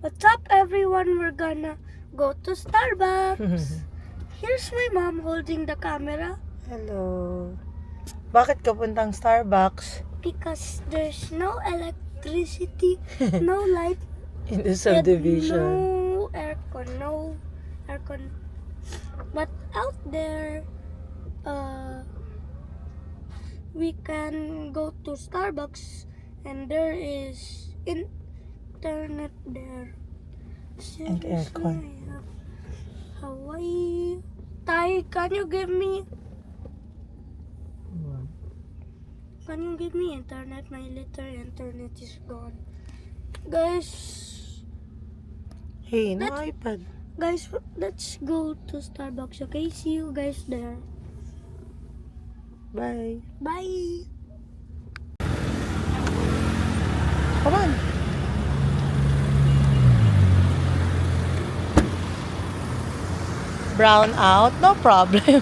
What's up, everyone? We're gonna go to Starbucks. Here's my mom holding the camera Hello. Bakit ka puntang Starbucks? because there's no electricity, no light, In the and subdivision. no aircon, But out there, we can go to Starbucks, and there is internet there. And aircon. Seriously, I have Hawaii. Ty, can you give me internet? My little internet is gone. Guys, Hey, no Let's- iPad. let's go to Starbucks, okay? See you guys there. Bye. Bye. Come on. Brown out, no problem.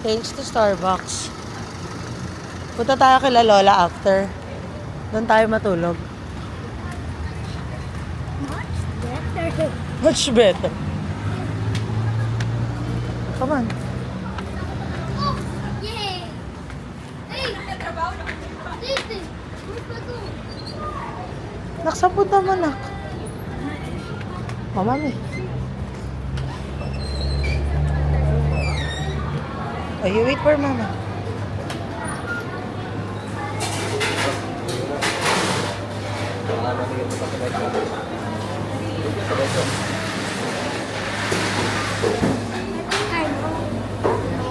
Thanks to Starbucks. Punta tayo kila Lola after. Doon tayo matulog. Much better. Much better. Come on. Oh, yay! Hey, Titi, where's the door? Naksapod naman nak. Oh, mami. Oh, you wait for mama.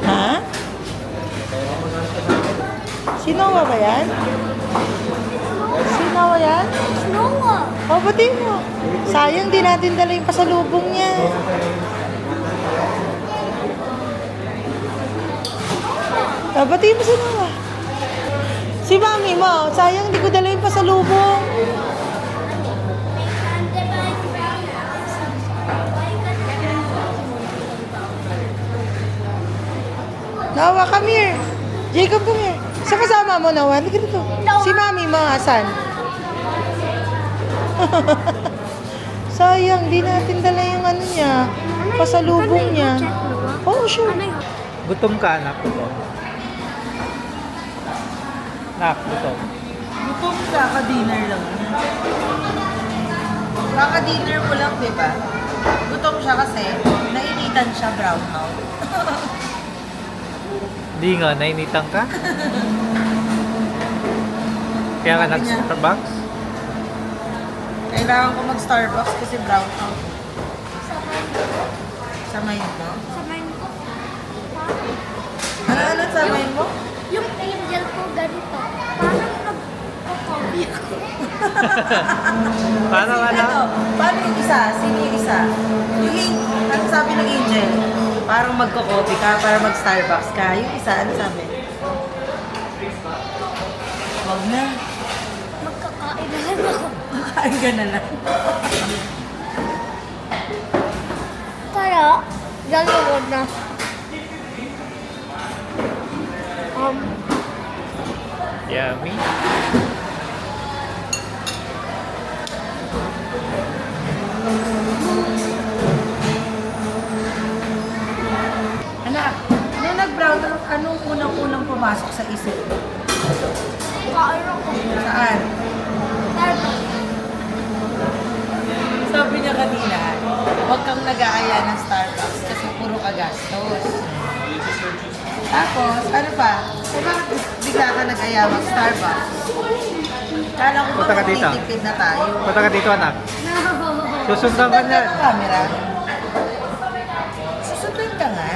Ha? Sinowa ba yan? Sinowa yan? Noah. Oh, batiin mo. Sayang, di natin dala yung pasalubong niya. Oh, batiin mo si Noah. Si mami mo, sayang di ko dala yung pasalubong. Noah, come here. Jacob, come here. Sa kasama mo, Noah? Halika dito. Si mami mo, asan? Sayang, di natin dala yung ano niya, pasalubong niya. Oo, sure. Gutom ka, anak. Gutom. Nak, gutom. Gutom ka, ka-dinner lang. Kaka-dinner ko lang, di ba? Gutom siya kasi nainitan siya brown out. Hindi nga, nainitan ka? Kaya ka nag-Starbucks? Kailangan ko mag-Starbucks kasi brown out. Samayin mo? Samayin ko. Ano samayin mo? Yung angel ko ganito. Parang nagko-copy ako. Paano ka na? Paano yung isa? Sino yung isa? Ano sabi ng angel? Parang magko-coffee ka, para mag-Starbucks ka. Yung isa, ano sabi? Wag na. Magkakain na lang ako. Kain ka na lang. Kaya, dalawa na. Yummy. Anak, nung nag-brown out, anong unang-unang pumasok sa isip mo? Kain ako. Saan? Starbucks. Sabi niya kanina, huwag kang nag-aaya ng Starbucks kasi puro ka gastos. Tapos, ano pa? So, bakit bigla ka nag-aya mag-Starbucks? Kala ko Punta ka ba dito. titipid na tayo? Punta ka dito, anak. No. Susundan ka niyan. Ang camera. Susundin ka nga.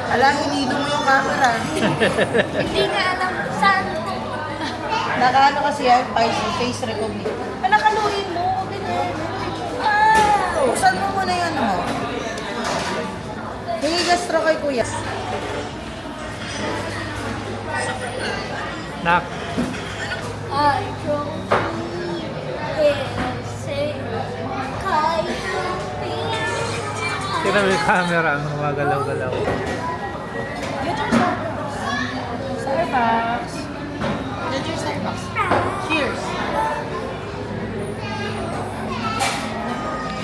Ala, hinilo mo yung camera. Hindi na alam saan ko. Nakaano kasi yan, face recognition. Nakaluhin mo, ganyan. Buksan mo muna yung ano mo. Hingi gastro kay kuya. Nak, I don't say tinan mo yung camera, ang gumagalaw-galaw. Starbucks. Get your Starbucks.